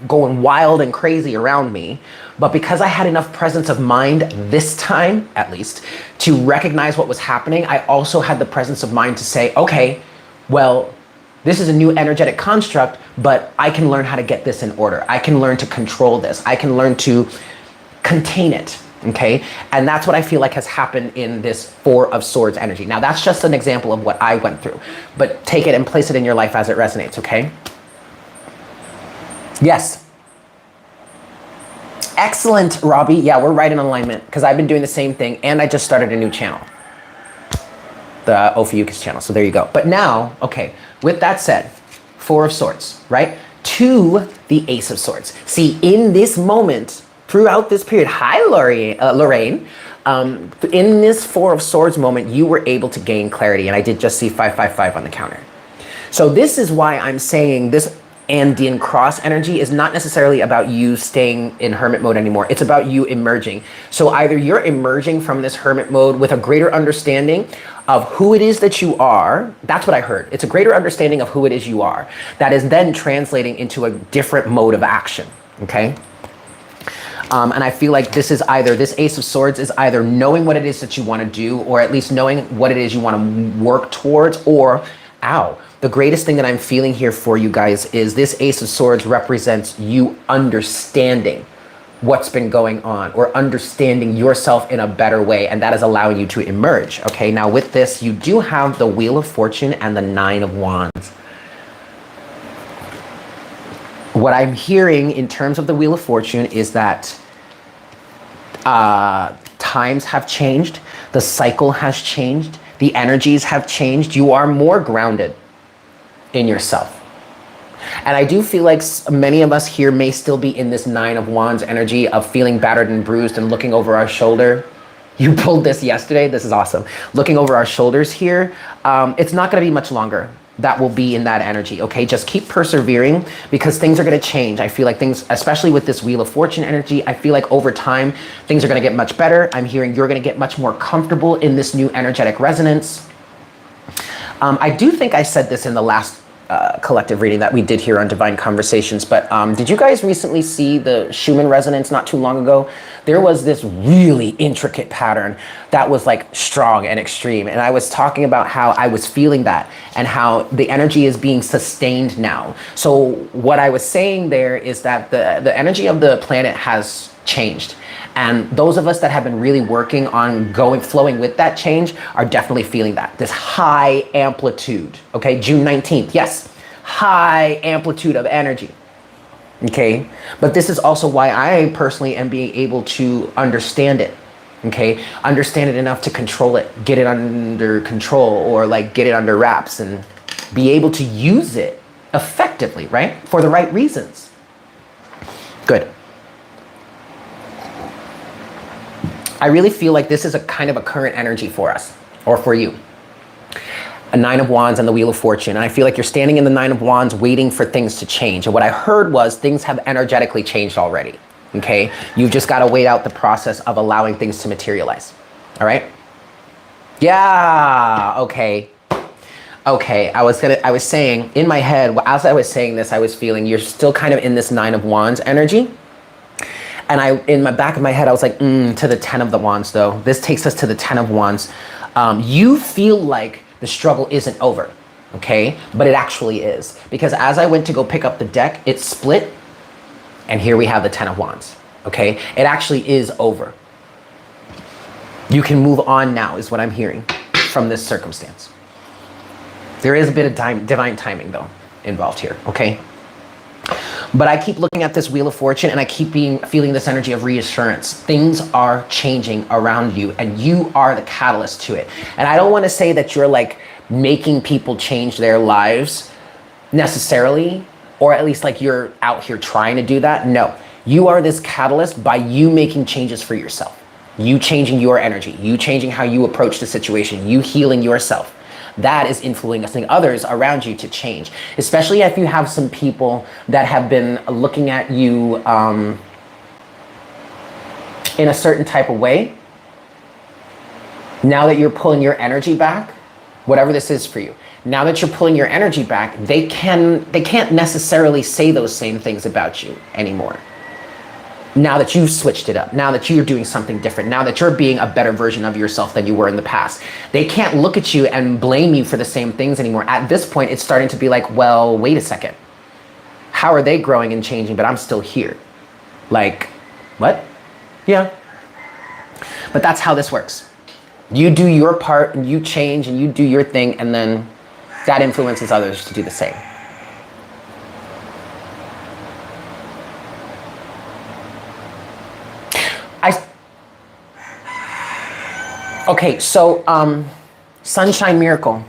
going wild and crazy around me. But because I had enough presence of mind this time, at least, to recognize what was happening, I also had the presence of mind to say, okay, well, this is a new energetic construct, but I can learn how to get this in order. I can learn to control this. I can learn to contain it, okay? And that's what I feel like has happened in this Four of Swords energy. Now, that's just an example of what I went through, but take it and place it in your life as it resonates, okay? Yes. Excellent, Robbie. Yeah, we're right in alignment because I've been doing the same thing and I just started a new channel, the Ophiuchus channel. So there you go. But now, okay, with that said, Four of Swords, right? To the Ace of Swords. See, in this moment, throughout this period, hi, Lorraine, in this Four of Swords moment, you were able to gain clarity. And I did just see 555 on the counter. So this is why I'm saying this Andean cross energy is not necessarily about you staying in hermit mode anymore. It's about you emerging. So either you're emerging from this hermit mode with a greater understanding of who it is that you are. That's what I heard. It's a greater understanding of who it is you are. That is then translating into a different mode of action, okay? And I feel like this is either, this Ace of Swords is either knowing what it is that you want to do, or at least knowing what it is you want to work towards, or, the greatest thing that I'm feeling here for you guys is this Ace of Swords represents you understanding what's been going on, or understanding yourself in a better way, and that is allowing you to emerge, okay? Now with this, you do have the Wheel of Fortune and the Nine of Wands. What I'm hearing in terms of the Wheel of Fortune is that times have changed, the cycle has changed, the energies have changed, you are more grounded in yourself. And I do feel like many of us here may still be in this Nine of Wands energy of feeling battered and bruised and looking over our shoulder. You pulled this yesterday. This is awesome. Looking over our shoulders here. It's not going to be much longer that will be in that energy, okay? Just keep persevering because things are going to change. I feel like things, especially with this Wheel of Fortune energy, I feel like over time, things are going to get much better. I'm hearing you're going to get much more comfortable in this new energetic resonance. I do think I said this in the last collective reading that we did here on Divine Conversations, but did you guys recently see the Schumann resonance not too long ago? There was this really intricate pattern that was like strong and extreme, and I was talking about how I was feeling that and how the energy is being sustained now. So what I was saying there is that the energy of the planet has changed. And those of us that have been really working on flowing with that change are definitely feeling that. This high amplitude, okay? June 19th, yes, high amplitude of energy, okay? But this is also why I personally am being able to understand it, okay? Understand it enough to control it, get it under control, or like get it under wraps and be able to use it effectively, right? For the right reasons. Good. I really feel like this is a kind of a current energy for us, or for you. A Nine of Wands and the Wheel of Fortune. And I feel like you're standing in the Nine of Wands waiting for things to change. And what I heard was things have energetically changed already, okay? You've just got to wait out the process of allowing things to materialize, all right? Yeah, okay. Okay, I was saying in my head, as I was saying this, I was feeling you're still kind of in this Nine of Wands energy. And in my back of my head, I was like, to the 10 of the Wands though. This takes us to the 10 of Wands. You feel like the struggle isn't over, okay? But it actually is. Because as I went to go pick up the deck, it split, and here we have the 10 of Wands, okay? It actually is over. You can move on now, is what I'm hearing from this circumstance. There is a bit of divine timing though involved here, okay? But I keep looking at this Wheel of Fortune and I keep feeling this energy of reassurance. Things are changing around you and you are the catalyst to it. And I don't want to say that you're like making people change their lives necessarily, or at least like you're out here trying to do that. No, you are this catalyst by you making changes for yourself. You changing your energy, you changing how you approach the situation, you healing yourself. that is influencing others around you to change. Especially if you have some people that have been looking at you in a certain type of way. Now that you're pulling your energy back, whatever this is for you, now that you're pulling your energy back, they can't necessarily say those same things about you anymore. Now that you've switched it up, now that you're doing something different, now that you're being a better version of yourself than you were in the past, they can't look at you and blame you for the same things anymore. At this point, it's starting to be like, well, wait a second. How are they growing and changing, but I'm still here? Like, what? Yeah. But that's how this works. You do your part and you change and you do your thing, and then that influences others to do the same. Okay, so Sunshine Miracle.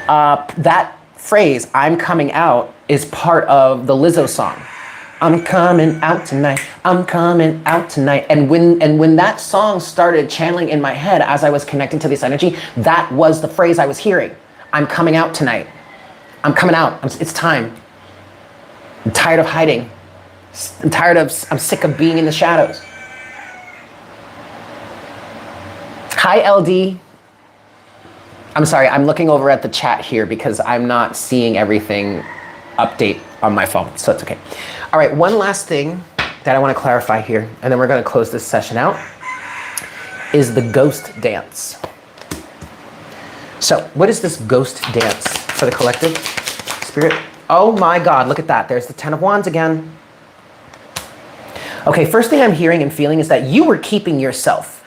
That phrase, I'm coming out, is part of the Lizzo song. I'm coming out tonight, I'm coming out tonight. And when that song started channeling in my head as I was connecting to this energy, that was the phrase I was hearing. I'm coming out tonight. I'm coming out, it's time. I'm tired of hiding. I'm sick of being in the shadows. Hi, LD. I'm sorry, I'm looking over at the chat here because I'm not seeing everything update on my phone, so it's okay. All right, one last thing that I want to clarify here, and then we're going to close this session out, is the ghost dance. So what is this ghost dance for the collective spirit? Oh my God, look at that. There's the 10 of Wands again. Okay, first thing I'm hearing and feeling is that you were keeping yourself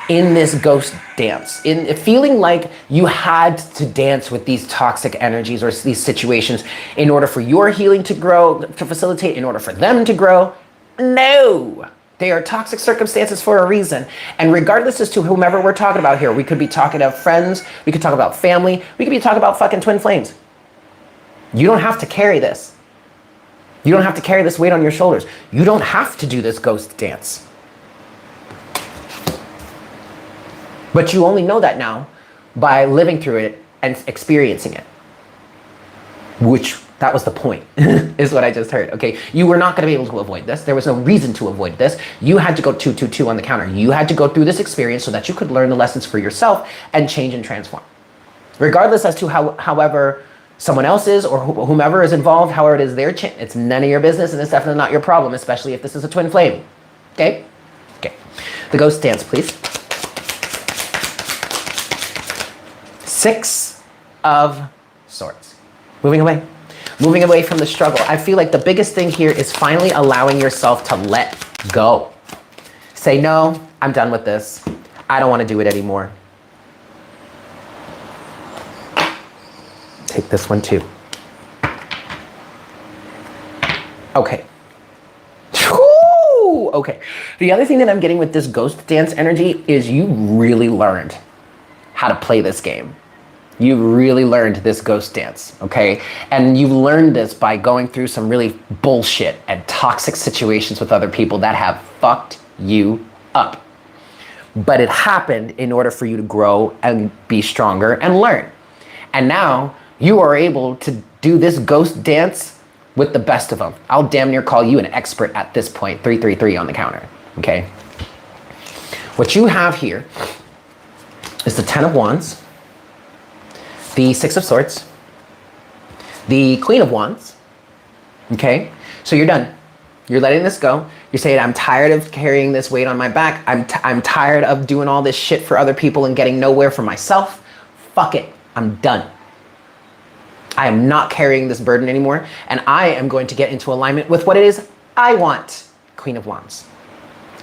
in this ghost dance, in feeling like you had to dance with these toxic energies or these situations in order for your healing to grow, to facilitate, in order for them to grow. No, they are toxic circumstances for a reason. And regardless as to whomever we're talking about here, we could be talking about friends, we could talk about family, we could be talking about fucking twin flames. You don't have to carry this. You don't have to carry this weight on your shoulders. You don't have to do this ghost dance. But you only know that now by living through it and experiencing it. Which, that was the point, is what I just heard, okay? You were not gonna be able to avoid this. There was no reason to avoid this. You had to go 222 on the counter. You had to go through this experience so that you could learn the lessons for yourself and change and transform. Regardless as to however someone else is or whomever is involved, however it is their it's none of your business, and it's definitely not your problem, especially if this is a twin flame, okay? Okay, the ghost dance, please. 6 of Swords. Moving away from the struggle. I feel like the biggest thing here is finally allowing yourself to let go. Say, no, I'm done with this. I don't want to do it anymore. Take this one too. Okay. Woo! Okay. The other thing that I'm getting with this ghost dance energy is you really learned how to play this game. You really learned this ghost dance, okay? And you've learned this by going through some really bullshit and toxic situations with other people that have fucked you up. But it happened in order for you to grow and be stronger and learn. And now you are able to do this ghost dance with the best of them. I'll damn near call you an expert at this point. 333 on the counter, okay? What you have here is the 10 of Wands, the 6 of Swords, the Queen of Wands, okay? So you're done. You're letting this go. You're saying, I'm tired of carrying this weight on my back. I'm tired of doing all this shit for other people and getting nowhere for myself. Fuck it, I'm done. I am not carrying this burden anymore, and I am going to get into alignment with what it is I want, Queen of Wands.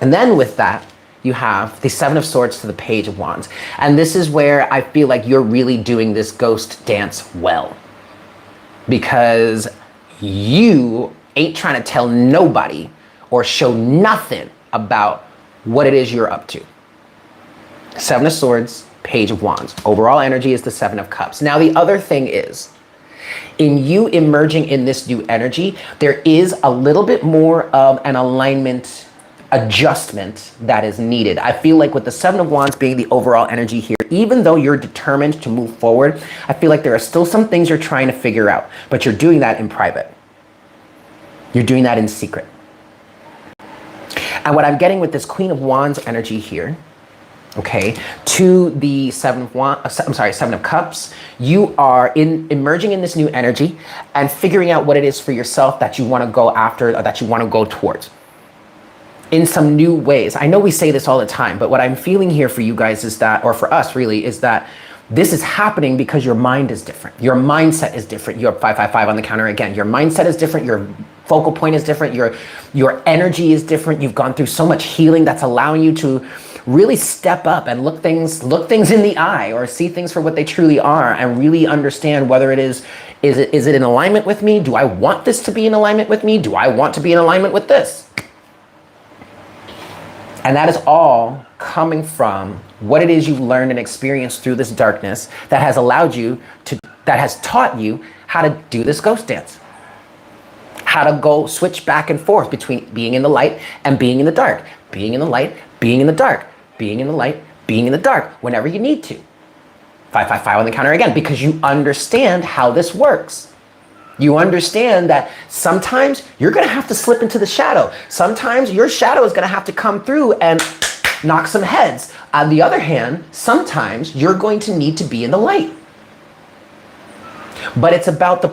And then with that, you have the 7 of Swords to the Page of Wands. And this is where I feel like you're really doing this ghost dance well. Because you ain't trying to tell nobody or show nothing about what it is you're up to. 7 of Swords, Page of Wands. Overall energy is the 7 of Cups. Now the other thing is, in you emerging in this new energy, there is a little bit more of an alignment adjustment that is needed. I feel like with the Seven of Wands being the overall energy here, even though you're determined to move forward, I feel like there are still some things you're trying to figure out, but you're doing that in private. You're doing that in secret. And what I'm getting with this Queen of Wands energy here, okay, to the Seven of Cups, you are emerging in this new energy and figuring out what it is for yourself that you want to go after, or that you want to go towards in some new ways. I know we say this all the time, but what I'm feeling here for you guys is that, or for us really, is that this is happening because your mind is different. Your mindset is different. You're 555 on the counter again. Your mindset is different. Your focal point is different. Your energy is different. You've gone through so much healing that's allowing you to really step up and look things in the eye, or see things for what they truly are, and really understand whether is it in alignment with me? Do I want this to be in alignment with me? Do I want to be in alignment with this? And that is all coming from what it is you've learned and experienced through this darkness that has allowed you to, that has taught you how to do this ghost dance. How to go switch back and forth between being in the light and being in the dark. Being in the light, being in the dark. Being in the light, being in the dark, whenever you need to. 555 on the counter again, because you understand how this works. You understand that sometimes you're gonna have to slip into the shadow. Sometimes your shadow is gonna have to come through and knock some heads. On the other hand, sometimes you're going to need to be in the light. But it's about the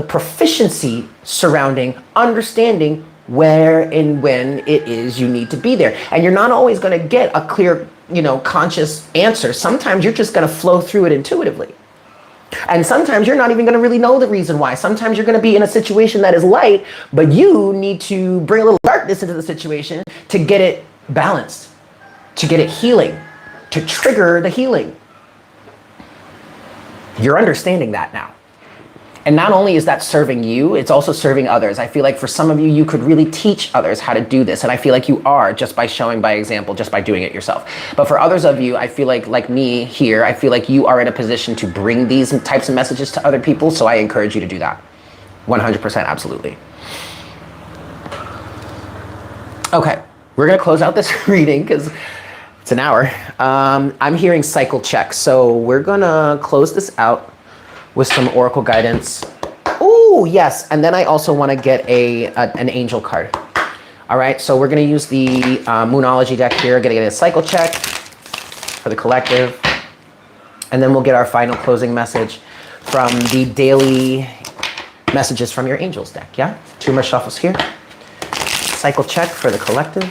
proficiency surrounding understanding where and when it is you need to be there. And you're not always going to get a clear, conscious answer. Sometimes you're just going to flow through it intuitively. And sometimes you're not even going to really know the reason why. Sometimes you're going to be in a situation that is light, but you need to bring a little darkness into the situation to get it balanced, to get it healing, to trigger the healing. You're understanding that now. And not only is that serving you, it's also serving others. I feel like for some of you, you could really teach others how to do this. And I feel like you are, just by showing by example, just by doing it yourself. But for others of you, I feel like me here, I feel like you are in a position to bring these types of messages to other people. So I encourage you to do that. 100%, absolutely. Okay, we're gonna close out this reading because it's an hour. I'm hearing cycle check. So we're gonna close this out with some oracle guidance. Oh, yes. And then I also want to get an angel card. All right. So we're going to use the Moonology deck here. Going to get a cycle check for the collective. And then we'll get our final closing message from the daily messages from your angels deck. Yeah. 2 more shuffles here. Cycle check for the collective.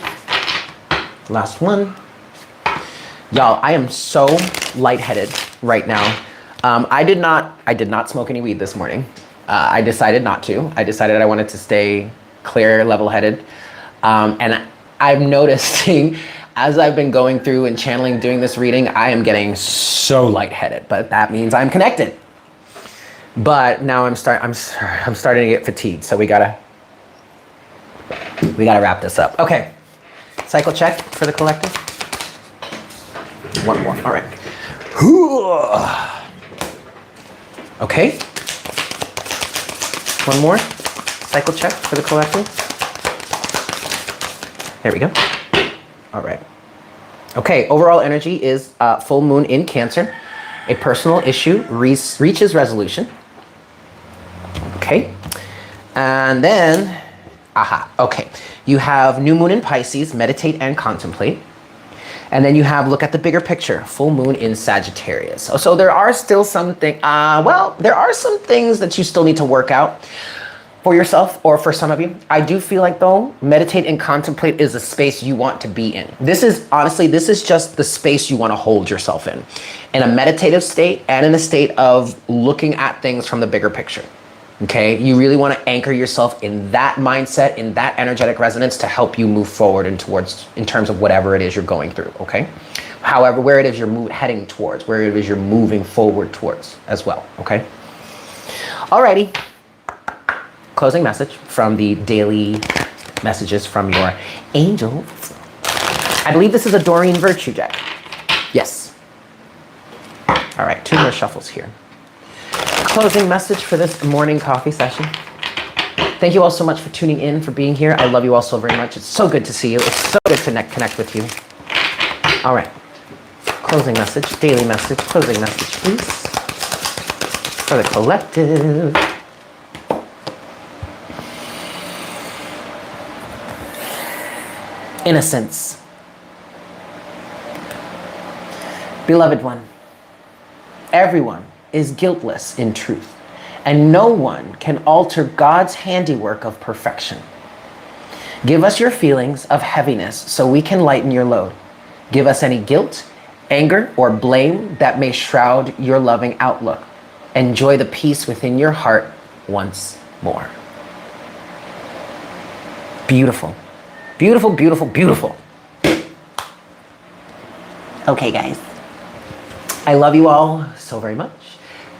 Last one. Y'all, I am so lightheaded right now. I did not smoke any weed this morning. I decided not to. I decided I wanted to stay clear, level-headed. And I'm noticing as I've been going through and channeling, doing this reading, I am getting so lightheaded, but that means I'm connected. But now I'm starting to get fatigued. So we gotta wrap this up. Okay, cycle check for the collective. One more, all right. Okay. One more. Cycle check for the collective. There we go. All right. Okay, overall energy is full moon in Cancer. A personal issue reaches resolution. Okay. And then, okay. You have new moon in Pisces, meditate and contemplate. And then you have look at the bigger picture, full moon in Sagittarius. So there are still some things, there are some things that you still need to work out for yourself or for some of you. I do feel like though, meditate and contemplate is a space you want to be in. This is just the space you want to hold yourself in a meditative state and in a state of looking at things from the bigger picture. Okay, you really want to anchor yourself in that mindset, in that energetic resonance to help you move forward and towards, in terms of whatever it is you're going through, okay? However, where it is you're heading towards, where it is you're moving forward towards as well, okay? Alrighty, closing message from the daily messages from your angels. I believe this is a Doreen Virtue deck. Yes. All right, 2 more shuffles here. Closing message for this morning coffee session. Thank you all so much for tuning in, for being here. I love you all so very much. It's so good to see you. It's so good to connect with you. All right. Closing message, daily message, closing message, please. For the collective. Innocence. Beloved one, everyone is guiltless in truth, and no one can alter God's handiwork of perfection. Give us your feelings of heaviness so we can lighten your load. Give us any guilt, anger, or blame that may shroud your loving outlook. Enjoy the peace within your heart once more. Beautiful. Beautiful, beautiful, beautiful. Okay, guys. I love you all so very much.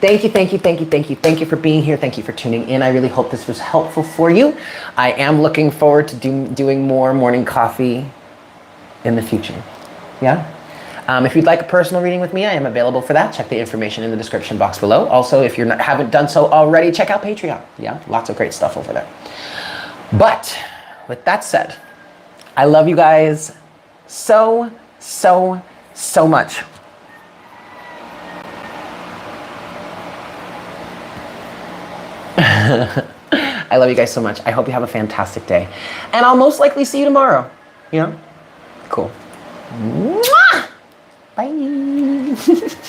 Thank you, thank you, thank you, thank you. Thank you for being here. Thank you for tuning in. I really hope this was helpful for you. I am looking forward to doing more morning coffee in the future. Yeah? If you'd like a personal reading with me, I am available for that. Check the information in the description box below. Also, if you haven't done so already, check out Patreon. Yeah, lots of great stuff over there. But with that said, I love you guys so, so, so much. I love you guys so much. I hope you have a fantastic day. And I'll most likely see you tomorrow. You know? Cool. Mwah! Bye.